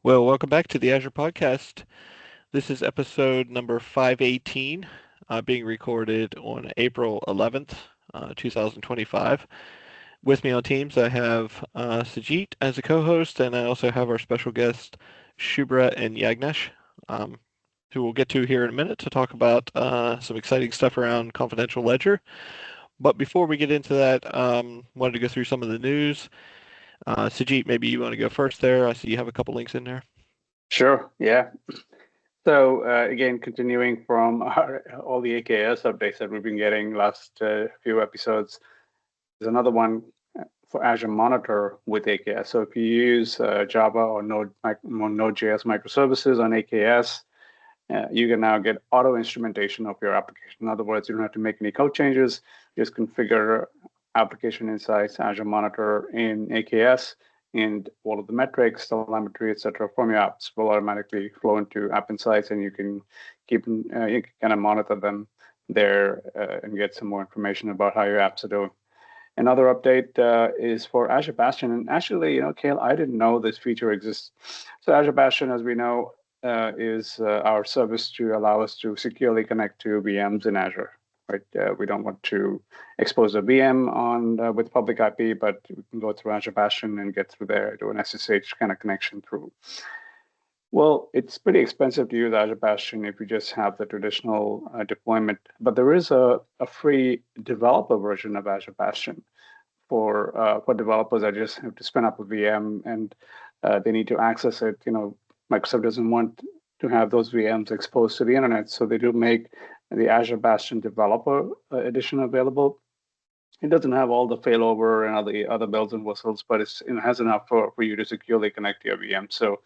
Well, welcome back to the Azure Podcast. This is episode number 518, being recorded on April 11th, 2025. With me on Teams, I have Sujit as a co-host, and I also have our special guest, Shubhra and Yagnesh, um, who we'll get to here in a minute to talk about some exciting stuff around Confidential Ledger. But before we get into that, wanted to go through some of the news. Sujit, maybe you want to go first there. I see you have a couple links in there. Sure, yeah. So again, continuing from all the AKS updates that we've been getting last few episodes, there's another one for Azure Monitor with AKS. So if you use Java or Node.js microservices on AKS, you can now get auto instrumentation of your application. In other words, you don't have to make any code changes. Just configure application insights, Azure Monitor in AKS, and all of the metrics, telemetry, etc., from your apps will automatically flow into App Insights, and you can you can kind of monitor them there and get some more information about how your apps are doing. Another update is for Azure Bastion, and actually, Cale, I didn't know this feature exists. So Azure Bastion, as we know, is our service to allow us to securely connect to VMs in Azure. Right? We don't want to expose a VM on with public IP, but we can go through Azure Bastion and get through there, do an SSH kind of connection through. Well, it's pretty expensive to use Azure Bastion if you just have the traditional deployment, but there is a free developer version of Azure Bastion for developers that just have to spin up a VM and they need to access it. Microsoft doesn't want to have those VMs exposed to the internet, so they do make the Azure Bastion Developer Edition available. It doesn't have all the failover and all the other bells and whistles, but it has enough for you to securely connect to your VM. So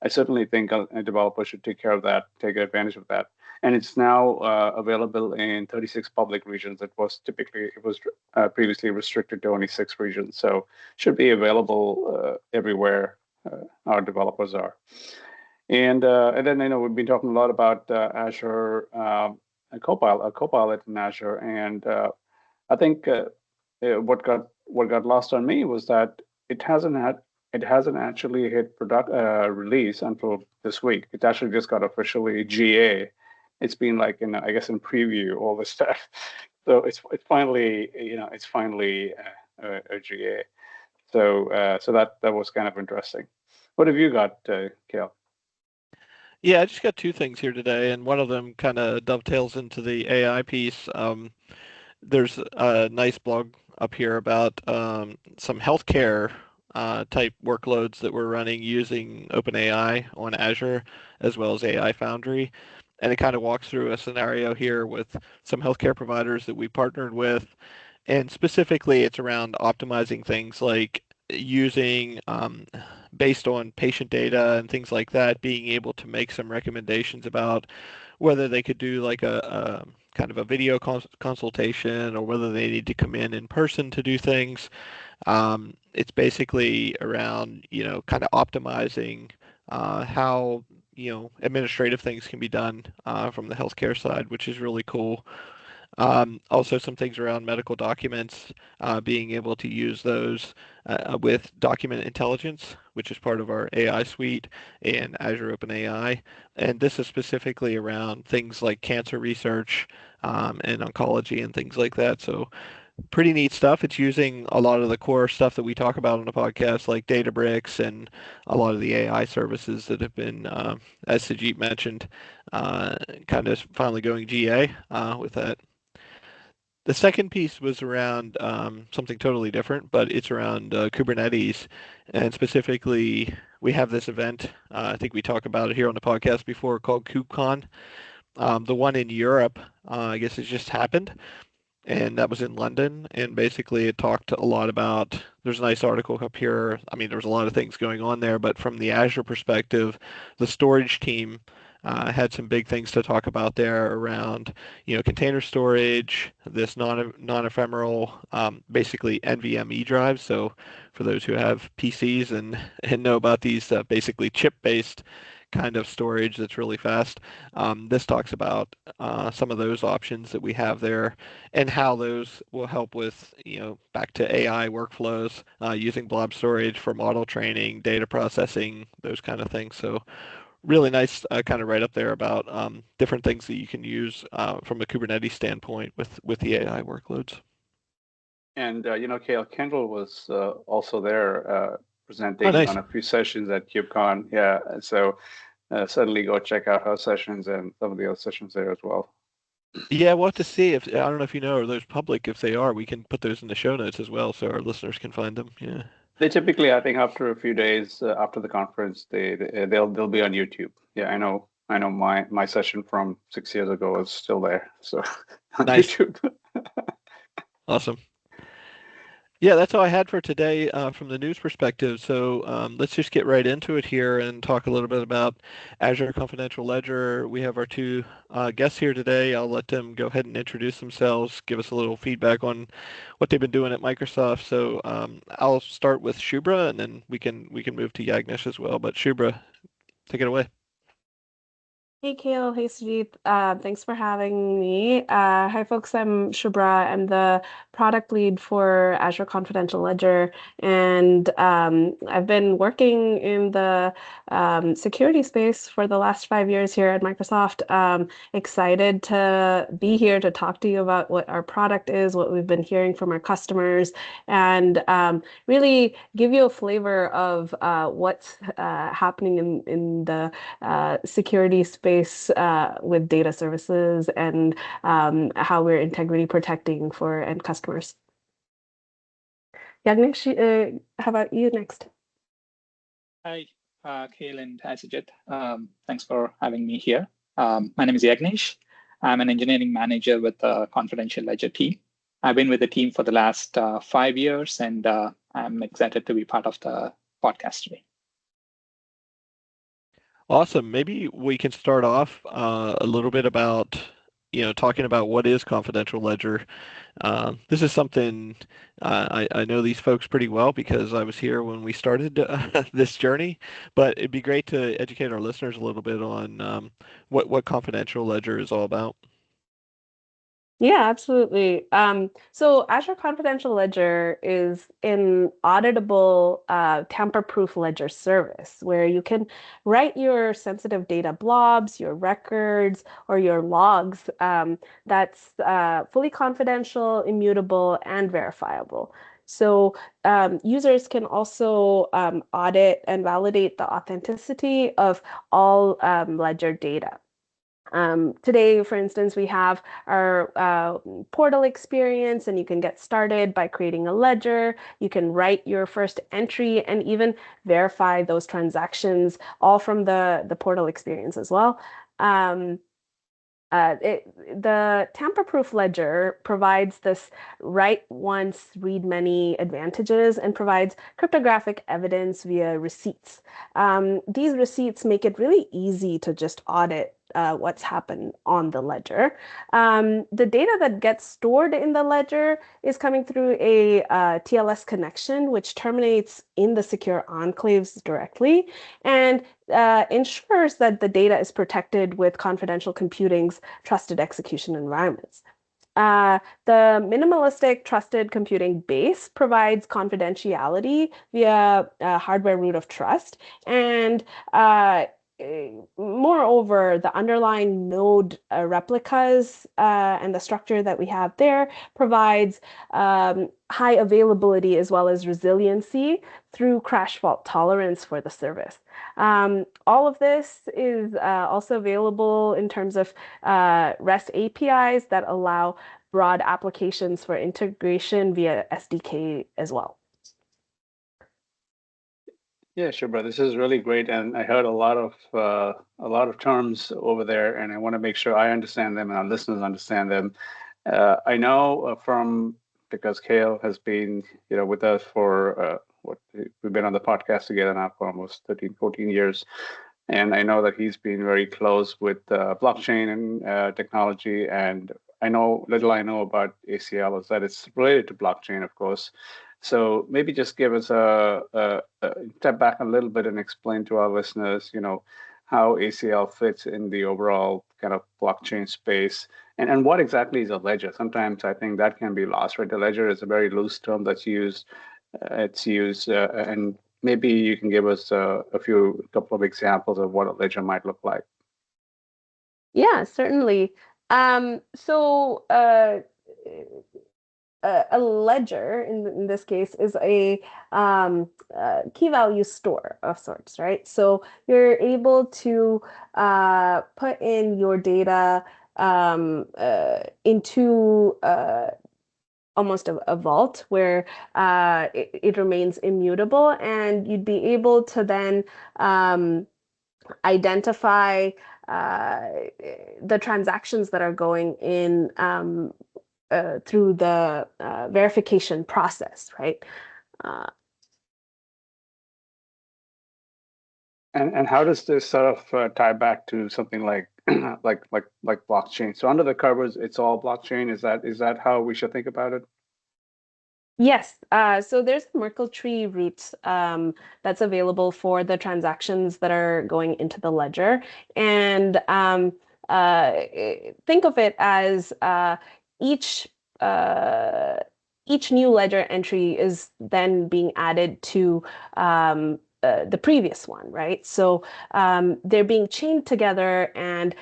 I certainly think a developer should take care of that, take advantage of that. And it's now available in 36 public regions. It was previously restricted to only 6 regions. So should be available everywhere our developers are. And then we've been talking a lot about Azure Copilot in Azure, and I think what got lost on me was that it hasn't actually hit product release until this week. It actually just got officially GA. It's been like I guess in preview all this stuff. So it's finally a GA. So that was kind of interesting. What have you got, Kale? Yeah, I just got two things here today, and one of them kind of dovetails into the AI piece. There's a nice blog up here about some healthcare type workloads that we're running using OpenAI on Azure as well as AI Foundry. And it kind of walks through a scenario here with some healthcare providers that we partnered with. And specifically, it's around optimizing things like using based on patient data and things like that, being able to make some recommendations about whether they could do like a kind of a video consultation or whether they need to come in person to do things. It's basically around, kind of optimizing how, administrative things can be done from the healthcare side, which is really cool. Also, some things around medical documents, being able to use those with document intelligence, which is part of our AI suite and Azure OpenAI. And this is specifically around things like cancer research and oncology and things like that. So pretty neat stuff. It's using a lot of the core stuff that we talk about on the podcast, like Databricks and a lot of the AI services that have been, as Sajit mentioned, kind of finally going GA with that. The second piece was around something totally different, but it's around Kubernetes. And specifically, we have this event, I think we talked about it here on the podcast before, called KubeCon. The one in Europe, I guess it just happened, and that was in London. And basically, it talked a lot about, there's a nice article up here. I mean, there was a lot of things going on there, but from the Azure perspective, the storage team had some big things to talk about there around, container storage, this non-ephemeral, basically NVMe drives. So for those who have PCs and know about these basically chip-based kind of storage that's really fast. This talks about some of those options that we have there and how those will help with, back to AI workflows, using blob storage for model training, data processing, those kind of things. So really nice kind of write up there about different things that you can use from a Kubernetes standpoint with the AI workloads. And Cale Kendall was also there Oh, presenting nice. on a few sessions at KubeCon. Yeah, so certainly go check out her sessions and some of the other sessions there as well. Yeah, we'll have to see if I don't know if you know, are those public? If they are, we can put those in the show notes as well, so our listeners can find them. Yeah. They typically, I think, after a few days after the conference, they'll be on YouTube. Yeah, I know my session from 6 years ago is still there, so on Nice. YouTube. Awesome. Yeah, that's all I had for today from the news perspective. So let's just get right into it here and talk a little bit about Azure Confidential Ledger. We have our two guests here today. I'll let them go ahead and introduce themselves, give us a little feedback on what they've been doing at Microsoft. So I'll start with Shubhra, and then we can move to Yagnesh as well. But Shubhra, take it away. Hey, Cale. Hey, Sujit. Thanks for having me. Hi, folks. I'm Shubhra. I'm the product lead for Azure Confidential Ledger, and I've been working in the security space for the last 5 years here at Microsoft. Excited to be here to talk to you about what our product is, what we've been hearing from our customers, and really give you a flavor of what's happening in the security space with data services and how we're integrity protecting for end customers. Yagnesh, how about you next? Hi, Cale and Sujit. Thanks for having me here. My name is Yagnesh. I'm an engineering manager with the Confidential Ledger team. I've been with the team for the last 5 years, and I'm excited to be part of the podcast today. Awesome. Maybe we can start off a little bit about, talking about what is confidential ledger. This is something I know these folks pretty well because I was here when we started this journey, but it'd be great to educate our listeners a little bit on what confidential ledger is all about. Yeah, absolutely. So Azure Confidential Ledger is an auditable, tamper-proof ledger service where you can write your sensitive data blobs, your records, or your logs that's fully confidential, immutable, and verifiable. So users can also audit and validate the authenticity of all ledger data. Today, for instance, we have our portal experience, and you can get started by creating a ledger. You can write your first entry and even verify those transactions, all from the portal experience as well. The tamper-proof ledger provides this write once, read many advantages and provides cryptographic evidence via receipts. These receipts make it really easy to just audit what's happened on the ledger. The data that gets stored in the ledger is coming through a TLS connection, which terminates in the secure enclaves directly and ensures that the data is protected with confidential computing's trusted execution environments. The minimalistic trusted computing base provides confidentiality via hardware root of trust, and moreover, the underlying node replicas and the structure that we have there provides high availability as well as resiliency through crash fault tolerance for the service. All of this is also available in terms of REST APIs that allow broad applications for integration via SDK as well. Yeah, sure, bro. This is really great, and I heard a lot of terms over there, and I want to make sure I understand them and our listeners understand them. I know because Cale has been with us for we've been on the podcast together now for almost 13, 14 years, and I know that he's been very close with blockchain and technology, and I know about ACL is that it's related to blockchain, of course. So maybe just give us a step back a little bit and explain to our listeners, how ACL fits in the overall kind of blockchain space, and what exactly is a ledger? Sometimes I think that can be lost, right? The ledger is a very loose term that's used. It's used, and maybe you can give us a couple of examples of what a ledger might look like. Yeah, certainly. So a ledger in this case is a key value store of sorts, right? So you're able to put in your data into almost a vault where it remains immutable, and you'd be able to then identify the transactions that are going in through the verification process, right? And how does this sort of tie back to something like like blockchain? So under the covers, it's all blockchain. Is that how we should think about it? Yes. So there's a Merkle tree root that's available for the transactions that are going into the ledger, and think of it as each uh, each new ledger entry is then being added to the previous one, right? So they're being chained together, and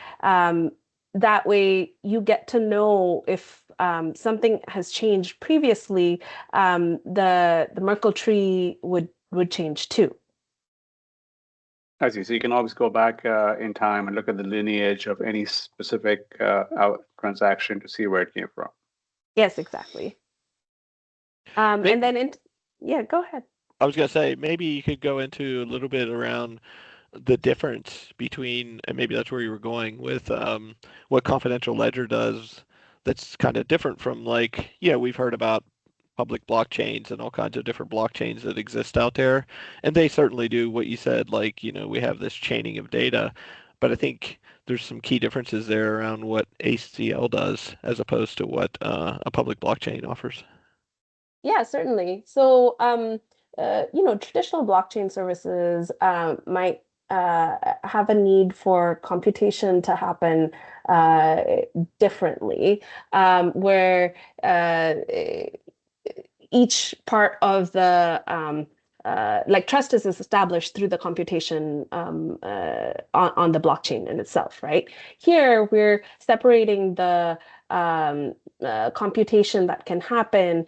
that way you get to know if something has changed previously, the Merkle tree would change too. I see. So you can always go back in time and look at the lineage of any specific transaction to see where it came from. Yes, exactly. And then yeah, go ahead. I was going to say, maybe you could go into a little bit around the difference between, and maybe that's where you were going with what Confidential Ledger does that's kind of different from, like, we've heard about public blockchains and all kinds of different blockchains that exist out there. And they certainly do what you said, like, we have this chaining of data. But I think there's some key differences there around what ACL does as opposed to what a public blockchain offers. Yeah, certainly. So, traditional blockchain services might have a need for computation to happen differently, where each part of the like trust is established through the computation on the blockchain in itself, right? Here, we're separating the computation that can happen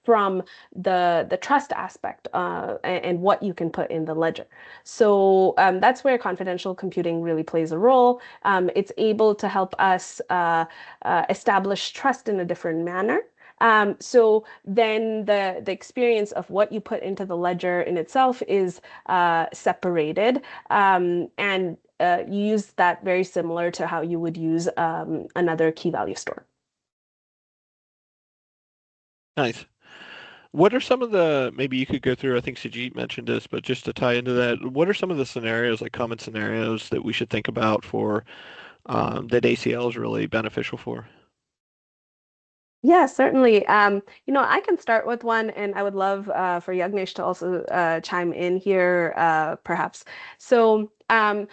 from the trust aspect and what you can put in the ledger. So that's where confidential computing really plays a role. It's able to help us establish trust in a different manner. So then the experience of what you put into the ledger in itself is separated, and you use that very similar to how you would use another key value store. Nice. What are some of the, maybe you could go through, I think Sujit mentioned this, but just to tie into that, what are some of the scenarios, like common scenarios that we should think about for that ACL is really beneficial for? Yeah, certainly. I can start with one, and I would love for Yagnesh to also chime in here, perhaps. So, some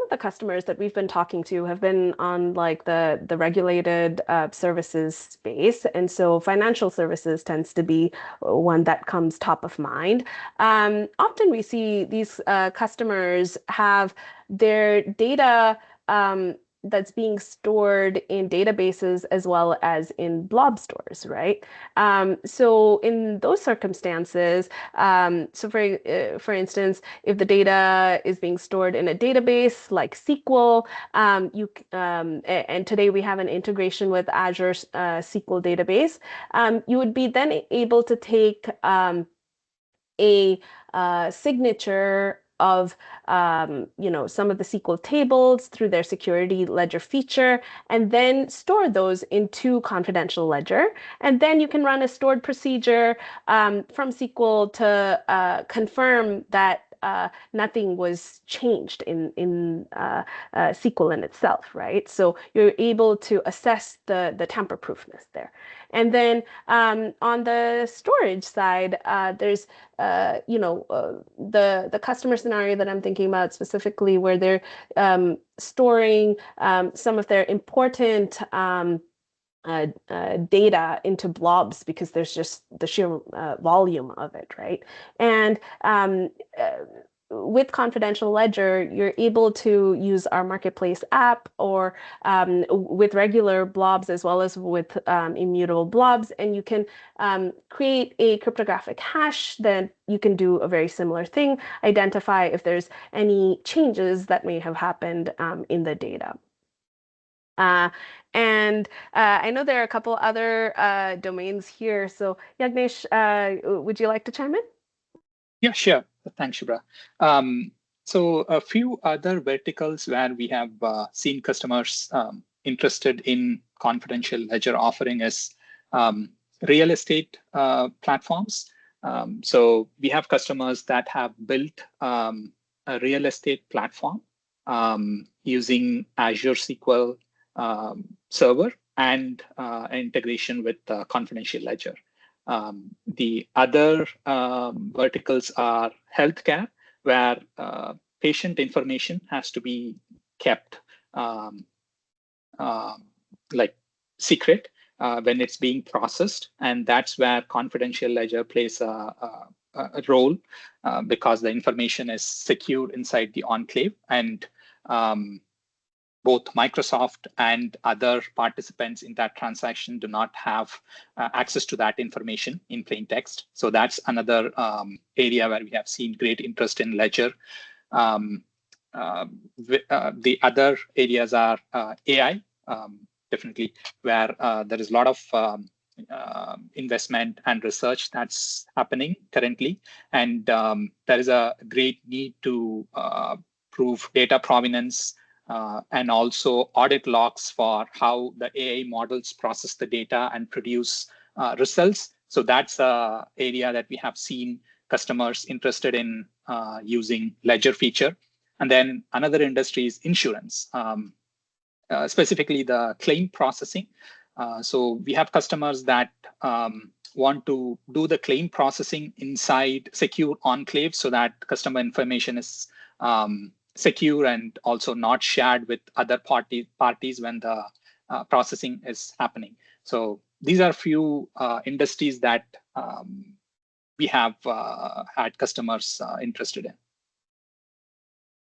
of the customers that we've been talking to have been on like the regulated services space, and so financial services tends to be one that comes top of mind. Often we see these customers have their data. That's being stored in databases as well as in blob stores, right? So in those circumstances, so for instance, if the data is being stored in a database like SQL, and today we have an integration with Azure SQL database, you would be then able to take a signature of some of the SQL tables through their security ledger feature, and then store those into confidential ledger. And then you can run a stored procedure from SQL to confirm that nothing was changed in SQL in itself, right? So you're able to assess the tamper-proofness there. And then on the storage side, there's the customer scenario that I'm thinking about specifically, where they're storing some of their important data into blobs because there's just the sheer volume of it, right? And with Confidential Ledger, you're able to use our marketplace app or with regular blobs as well as with immutable blobs, and you can create a cryptographic hash. Then you can do a very similar thing, identify if there's any changes that may have happened in the data. And I know there are a couple other domains here. So Yagnesh, would you like to chime in? Yeah, sure. Thanks, Shubhra. So a few other verticals where we have seen customers interested in confidential ledger offering is real estate platforms. So we have customers that have built a real estate platform using Azure SQL Server and integration with Confidential Ledger. The other verticals are healthcare, where patient information has to be kept like secret when it's being processed, and that's where Confidential Ledger plays a role because the information is secured inside the enclave, and both Microsoft and other participants in that transaction do not have access to that information in plain text. So that's another area where we have seen great interest in Ledger. The other areas are AI, definitely, where there is a lot of investment and research that's happening currently. And there is a great need to prove data provenance, and also audit logs for how the AI models process the data and produce results. So that's an area that we have seen customers interested in using Ledger feature. And then another industry is insurance, specifically the claim processing. So we have customers that want to do the claim processing inside secure enclave so that customer information is secure and also not shared with other parties when the processing is happening. So these are few industries that we have had customers interested in.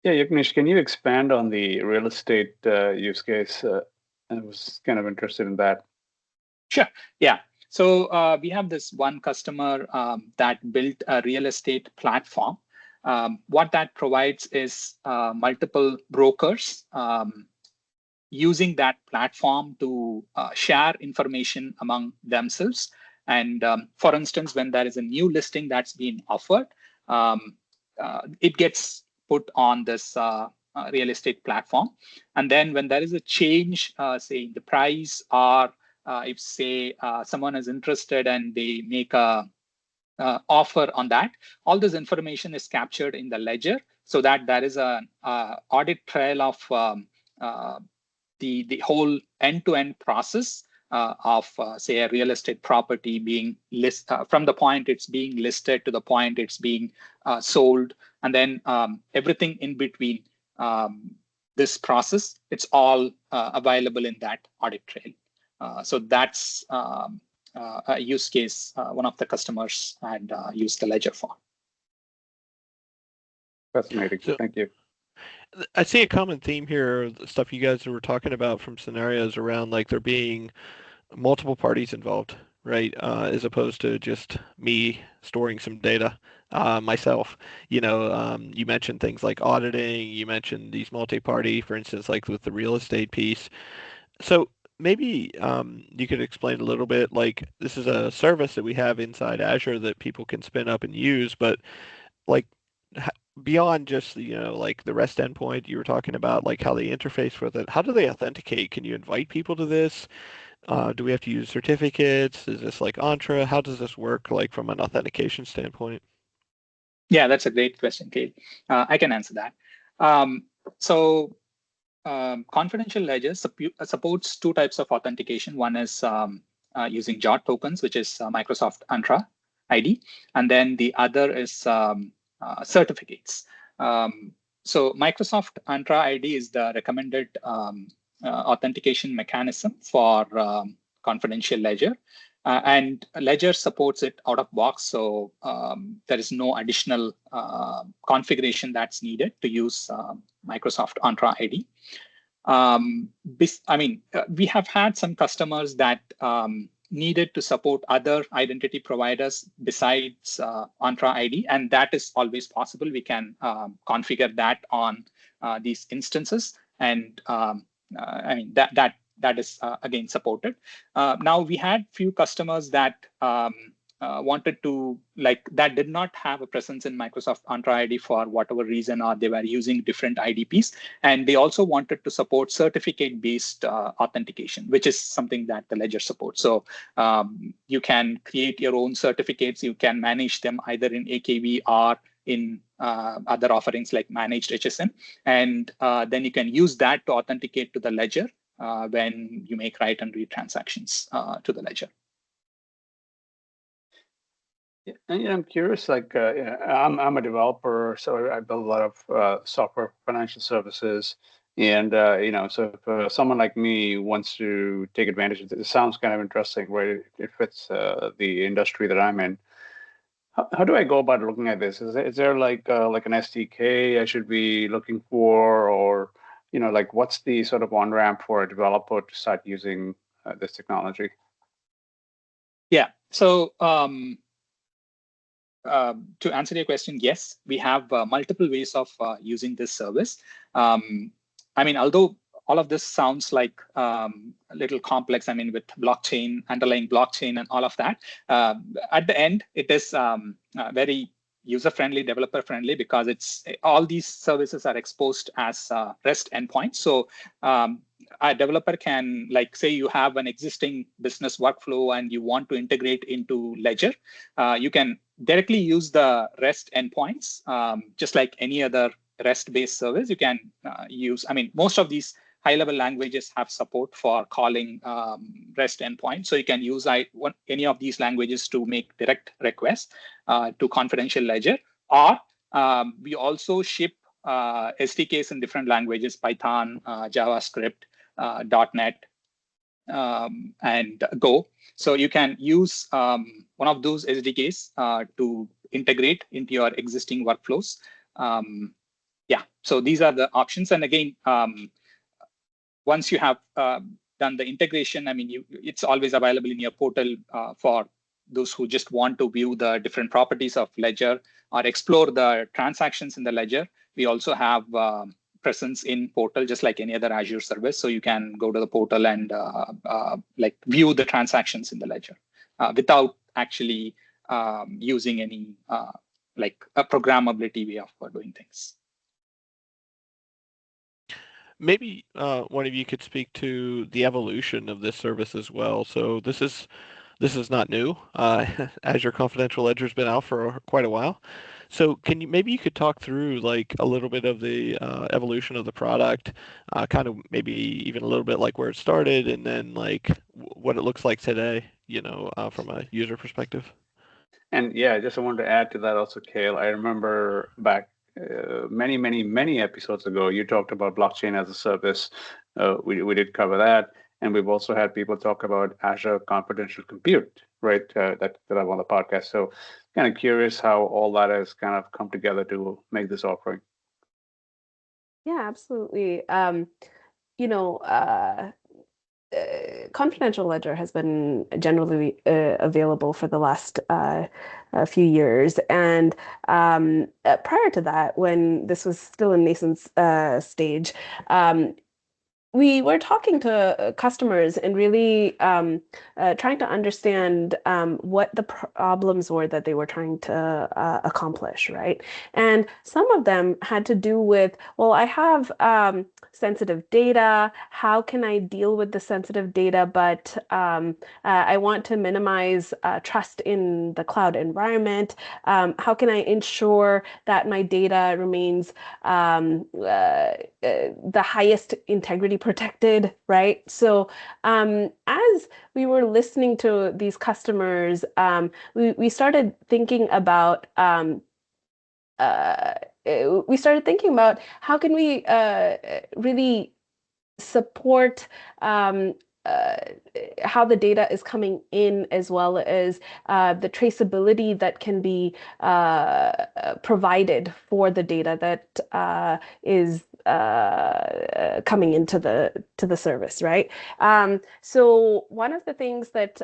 Yeah, Yagnesh, can you expand on the real estate use case? I was kind of interested in that. Sure. Yeah. So we have this one customer that built a real estate platform. What that provides is multiple brokers using that platform to share information among themselves. And for instance, when there is a new listing that's been offered, it gets put on this real estate platform. And then when there is a change, say in the price, or if say someone is interested and they make a offer on that, all this information is captured in the ledger so that there is an audit trail of the whole end-to-end process of say a real estate property being from the point it's being listed to the point it's being sold, and then everything in between this process, it's all available in that audit trail. So that's a use case one of the customers had used the Ledger for. Fascinating. So, thank you. I see a common theme here, the stuff you guys were talking about from scenarios around like there being multiple parties involved, right? As opposed to just me storing some data myself. You mentioned things like auditing, you mentioned these multi-party, for instance, like with the real estate piece. So maybe you could explain a little bit, like this is a service that we have inside Azure that people can spin up and use, but like beyond just like the REST endpoint you were talking about, like how they interface with it, how do they authenticate? Can you invite people to this? Do we have to use certificates? Is this like Entra? How does this work like from an authentication standpoint? Yeah, that's a great question, Cale. I can answer that. So confidential ledger supports two types of authentication. One is using JOT tokens, which is Microsoft Entra ID, and then the other is certificates. So Microsoft Entra ID is the recommended authentication mechanism for confidential ledger. And Ledger supports it out of box, so there is no additional configuration that's needed to use Microsoft Entra ID. We have had some customers that needed to support other identity providers besides Entra ID, and that is always possible. We can configure that on these instances, and that is again supported. Now we had few customers that wanted to, that did not have a presence in Microsoft Entra ID for whatever reason, or they were using different IDPs. And they also wanted to support certificate-based authentication, which is something that the Ledger supports. So you can create your own certificates. You can manage them either in AKV or in other offerings like managed HSM. And then you can use that to authenticate to the Ledger when you make write and read transactions to the Ledger. Yeah, and I'm curious, I'm a developer, so I build a lot of software financial services. And, so if someone like me wants to take advantage of it sounds kind of interesting, right? It fits the industry that I'm in. How do I go about looking at this? Is there like an SDK I should be looking for, or, what's the sort of on-ramp for a developer to start using this technology? Yeah, so to answer your question, yes, we have multiple ways of using this service. Although all of this sounds like a little complex, with blockchain, underlying blockchain and all of that, at the end, it is very user-friendly, developer-friendly, because all these services are exposed as REST endpoints. So a developer can, say you have an existing business workflow and you want to integrate into Ledger, you can directly use the REST endpoints, just like any other REST-based service. You can use, most of these high-level languages have support for calling REST endpoints. So you can use any of these languages to make direct requests to confidential Ledger. Or we also ship SDKs in different languages: Python, JavaScript, .NET, and Go. So you can use one of those SDKs to integrate into your existing workflows. So these are the options. And again, once you have done the integration, it's always available in your portal for those who just want to view the different properties of Ledger or explore the transactions in the Ledger. We also have presence in portal, just like any other Azure service. So you can go to the portal and view the transactions in the Ledger without actually using any a programmability way of doing things. Maybe one of you could speak to the evolution of this service as well. So this is not new. Azure Confidential Ledger has been out for quite a while. So maybe you could talk through a little bit of the evolution of the product, kind of maybe even a little bit like where it started, and then what it looks like today, from a user perspective. And yeah, I just wanted to add to that also, Cale. I remember back many episodes ago, you talked about blockchain as a service. We did cover that. And we've also had people talk about Azure Confidential Compute, right? That I'm on the podcast. So kind of curious how all that has kind of come together to make this offering. Yeah, absolutely. Confidential Ledger has been generally available for the last few years. And prior to that, when this was still in nascent stage, we were talking to customers and really trying to understand what the problems were that they were trying to accomplish, right? And some of them had to do with, well, I have sensitive data. How can I deal with the sensitive data, but I want to minimize trust in the cloud environment? How can I ensure that my data remains the highest integrity protected, right? So as we were listening to these customers, we started thinking about how can we really support uh, how the data is coming in, as well as the traceability that can be provided for the data that is coming into the service, right? So one of the things that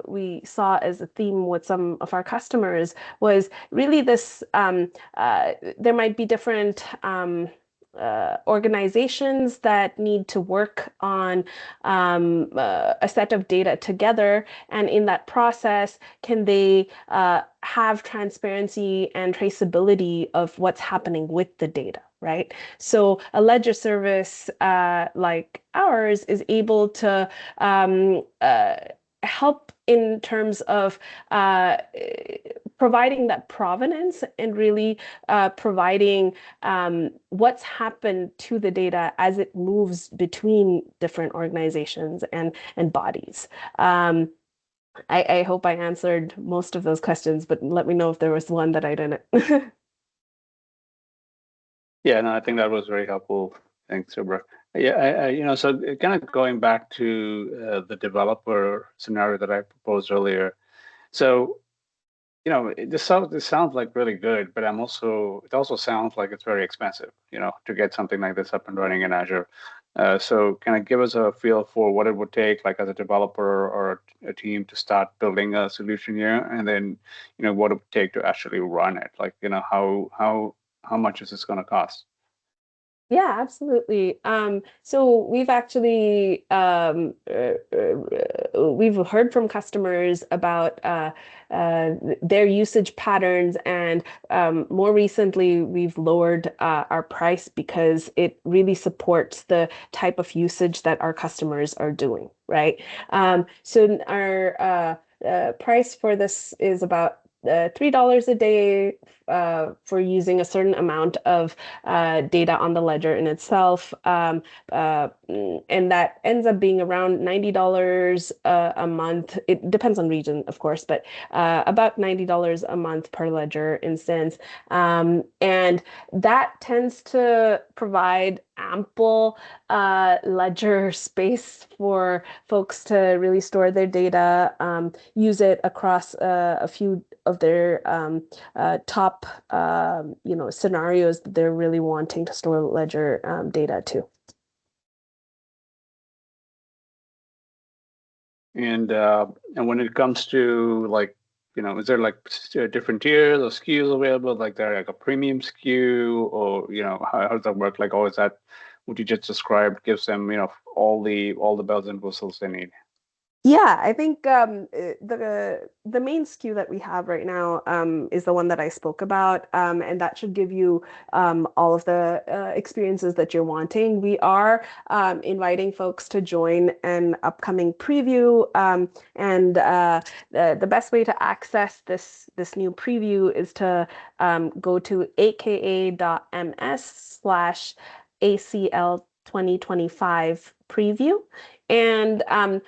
we saw as a theme with some of our customers was really this, there might be different organizations that need to work on a set of data together, and in that process, can they have transparency and traceability of what's happening with the data, right? So a ledger service like ours is able to help in terms of providing that provenance and really providing what's happened to the data as it moves between different organizations and bodies. I hope I answered most of those questions, but let me know if there was one that I didn't. Yeah, no, I think that was very helpful. Thanks, Shubhra. Yeah, so kind of going back to the developer scenario that I proposed earlier. So, this sounds like really good, but it also sounds like it's very expensive, to get something like this up and running in Azure. So kind of give us a feel for what it would take, like as a developer or a team, to start building a solution here, and then, what it would take to actually run it. Like, how much is this going to cost? Yeah, absolutely. So we've actually we've heard from customers about their usage patterns, and more recently we've lowered our price because it really supports the type of usage that our customers are doing, right? So our price for this is about $3 a day for using a certain amount of data on the ledger in itself. And that ends up being around $90 a month. It depends on region, of course, but about $90 a month per ledger instance. And that tends to provide ample ledger space for folks to really store their data, use it across a few of their top scenarios that they're really wanting to store ledger data to. And when it comes to, like, is there like different tiers or SKUs available? Like, there like a premium SKU, or how does that work? Like, or is that what you just described gives them all the bells and whistles they need? Yeah, I think the main SKU that we have right now is the one that I spoke about, and that should give you all of the experiences that you're wanting. We are inviting folks to join an upcoming preview, and the best way to access this new preview is to go to aka.ms/ACL 2025 preview. And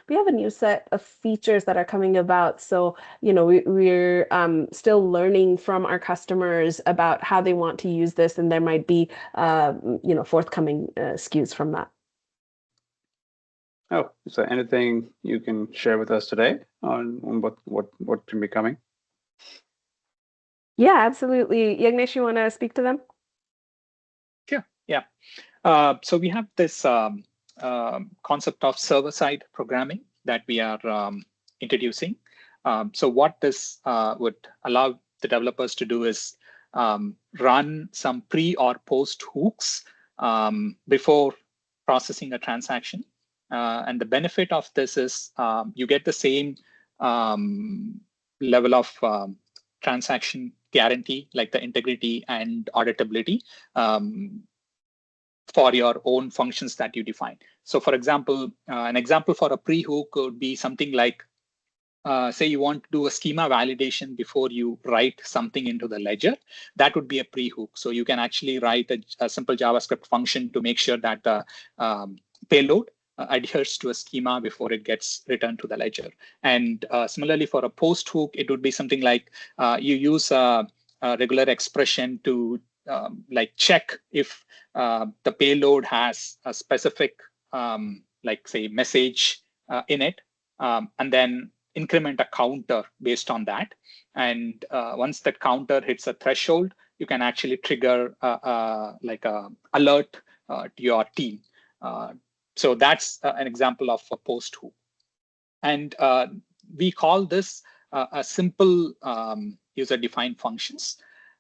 we have a new set of features that are coming about. So, we're still learning from our customers about how they want to use this, and there might be, forthcoming SKUs from that. Oh, is there anything you can share with us today on what can be coming? Yeah, absolutely. Yagnesh, you want to speak to them? Sure. Yeah. So we have this concept of server-side programming that we are introducing. So what this would allow the developers to do is run some pre or post hooks before processing a transaction. And the benefit of this is you get the same level of transaction guarantee, like the integrity and auditability for your own functions that you define. So for example, an example for a pre-hook would be something like, say you want to do a schema validation before you write something into the ledger. That would be a pre-hook. So you can actually write a simple JavaScript function to make sure that the payload adheres to a schema before it gets returned to the ledger. And similarly, for a post hook, it would be something like you use a regular expression to like check if the payload has a specific, like say, message in it, and then increment a counter based on that. And once that counter hits a threshold, you can actually trigger like a alert to your team. So that's an example of a post hook. And we call this a simple user-defined functions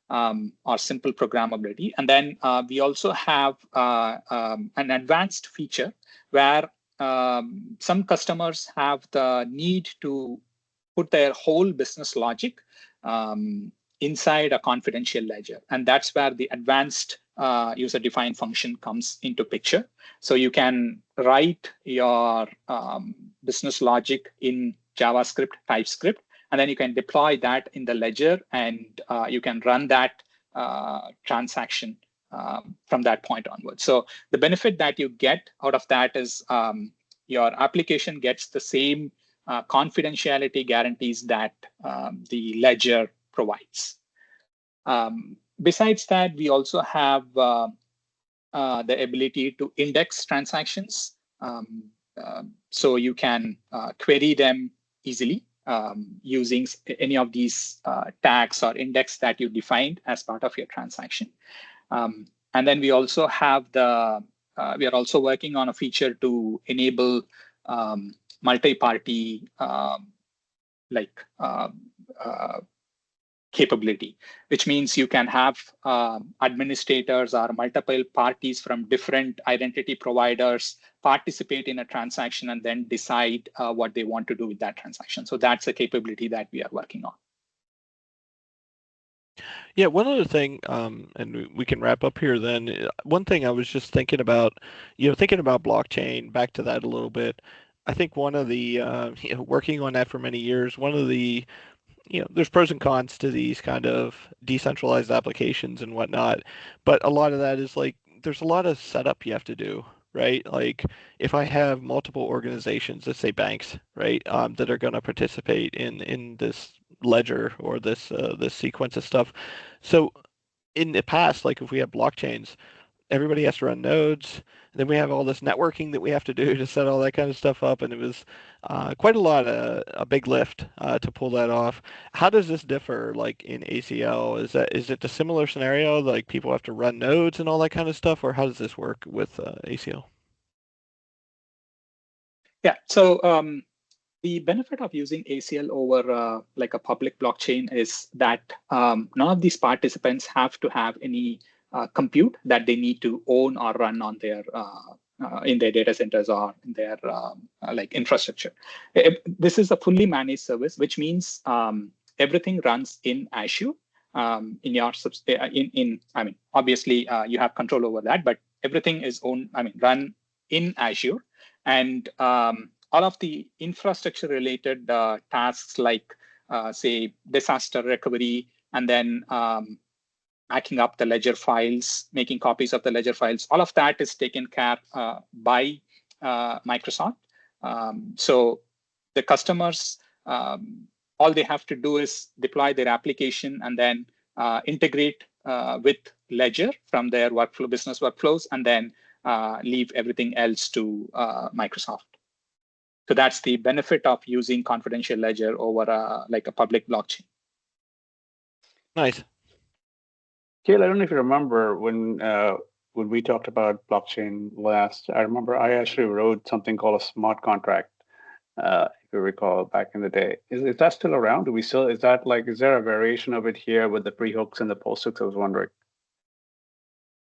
or simple programmability. And then we also have an advanced feature where some customers have the need to put their whole business logic inside a confidential ledger. And that's where the advanced user-defined function comes into picture. So you can write your business logic in JavaScript, TypeScript, and then you can deploy that in the ledger, and you can run that transaction from that point onwards. So the benefit that you get out of that is your application gets the same confidentiality guarantees that the ledger provides. Besides that, we also have the ability to index transactions. So you can query them easily using any of these tags or index that you defined as part of your transaction. And then we also have we are also working on a feature to enable multi-party capability, which means you can have administrators or multiple parties from different identity providers participate in a transaction and then decide what they want to do with that transaction. So that's a capability that we are working on. Yeah, one other thing, and we can wrap up here then. One thing I was just thinking about, thinking about blockchain, back to that a little bit. I think one of the, working on that for many years, one of the, there's pros and cons to these kind of decentralized applications and whatnot, but a lot of that is like, there's a lot of setup you have to do, right? Like if I have multiple organizations, let's say banks, right, that are going to participate in this ledger or this sequence of stuff. So in the past, like if we have blockchains, everybody has to run nodes. And then we have all this networking that we have to do to set all that kind of stuff up, and it was quite a big lift to pull that off. How does this differ, like in ACL? Is it a similar scenario, like people have to run nodes and all that kind of stuff, or how does this work with ACL? Yeah, so the benefit of using ACL over like a public blockchain is that none of these participants have to have any compute that they need to own or run on their in their data centers or in their like infrastructure. This is a fully managed service, which means everything runs in Azure. In your I mean, obviously you have control over that, but everything is run in Azure, and all of the infrastructure related tasks like say disaster recovery, and then backing up the ledger files, making copies of the ledger files, all of that is taken care by Microsoft. So the customers, all they have to do is deploy their application and then integrate with Ledger from their business workflows, and then leave everything else to Microsoft. So that's the benefit of using confidential ledger over like a public blockchain. Nice. Cale, I don't know if you remember when we talked about blockchain last. I remember I actually wrote something called a smart contract, if you recall, back in the day. Is that still around? Is there a variation of it here with the pre-hooks and the post-hooks? I was wondering.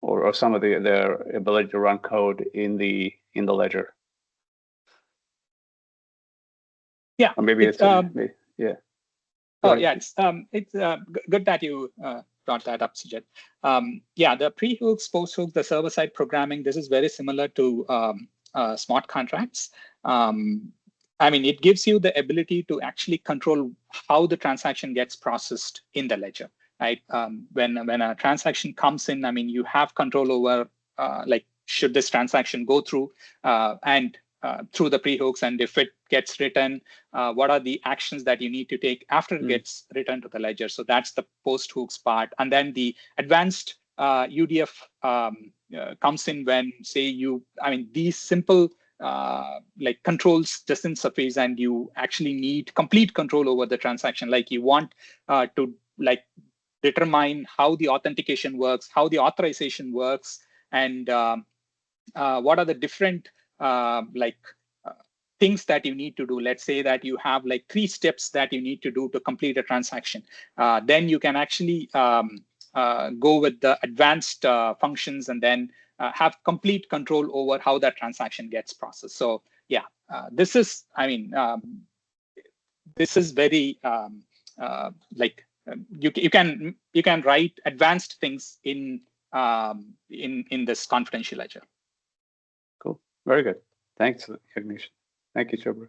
or some of their ability to run code in the ledger. Yeah, or maybe it's yeah. Oh yeah, it's good that you brought that up, Sujit. Yeah, the pre-hooks, post-hooks, the server-side programming. This is very similar to smart contracts. I mean, it gives you the ability to actually control how the transaction gets processed in the ledger, right? When a transaction comes in, I mean, you have control over like, should this transaction go through and through the pre-hooks, and if it gets written, what are the actions that you need to take after it gets returned to the ledger? So that's the post-hooks part. And then the advanced UDF comes in when, say, these simple like controls doesn't suffice, and you actually need complete control over the transaction. Like you want to like determine how the authentication works, how the authorization works, and what are the different things that you need to do. Let's say that you have like 3 steps that you need to do to complete a transaction. Then you can actually go with the advanced functions, and then have complete control over how that transaction gets processed. So yeah, this is, this is very you can write advanced things in this confidential ledger. Cool, very good. Thanks, Yagnesh. Thank you, Shubhra.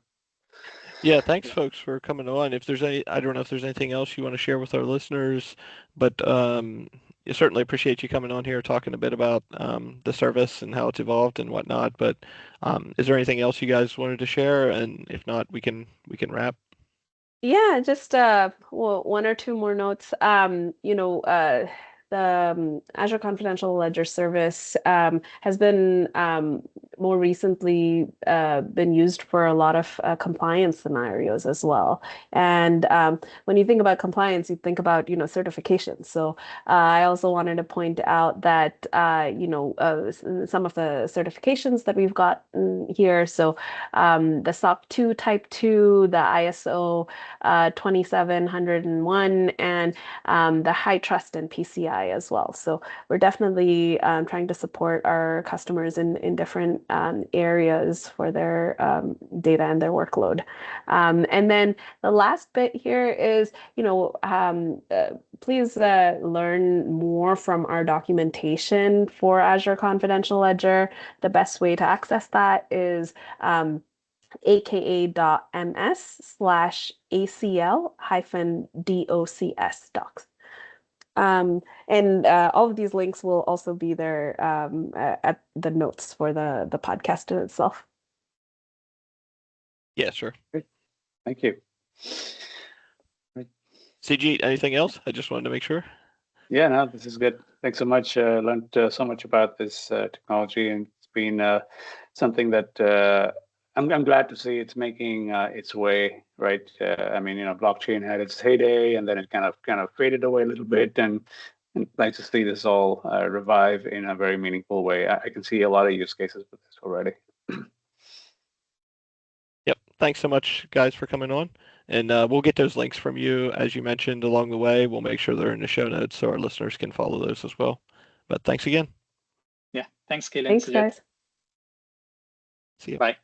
Yeah, thanks, folks, for coming on. If there's I don't know if there's anything else you want to share with our listeners, but I certainly appreciate you coming on here talking a bit about the service and how it's evolved and whatnot. But is there anything else you guys wanted to share? And if not, we can wrap. Yeah, just well, 1 or 2 more notes. The Azure Confidential Ledger service has been more recently been used for a lot of compliance scenarios as well. And when you think about compliance, you think about certifications. So I also wanted to point out that some of the certifications that we've got here. So the SOC 2 Type 2, the ISO 2701, and the high trust and PCI as well. So we're definitely trying to support our customers in different areas for their data and their workload. And then the last bit here is, please learn more from our documentation for Azure Confidential Ledger. The best way to access that is aka.ms/ACL-DOCS docs. And all of these links will also be there at the notes for the podcast in itself. Yeah, sure. Great. Thank you. CG, anything else? I just wanted to make sure. Yeah, no, this is good. Thanks so much. Learned so much about this technology, and it's been something that I'm glad to see it's making its way, right? Blockchain had its heyday, and then it kind of faded away a little bit, and nice to see this all revive in a very meaningful way. I can see a lot of use cases with this already. Yep. Thanks so much, guys, for coming on. And we'll get those links from you, as you mentioned, along the way. We'll make sure they're in the show notes so our listeners can follow those as well. But thanks again. Yeah. Thanks, Cale and Sujit. Thanks, guys. See you. Bye.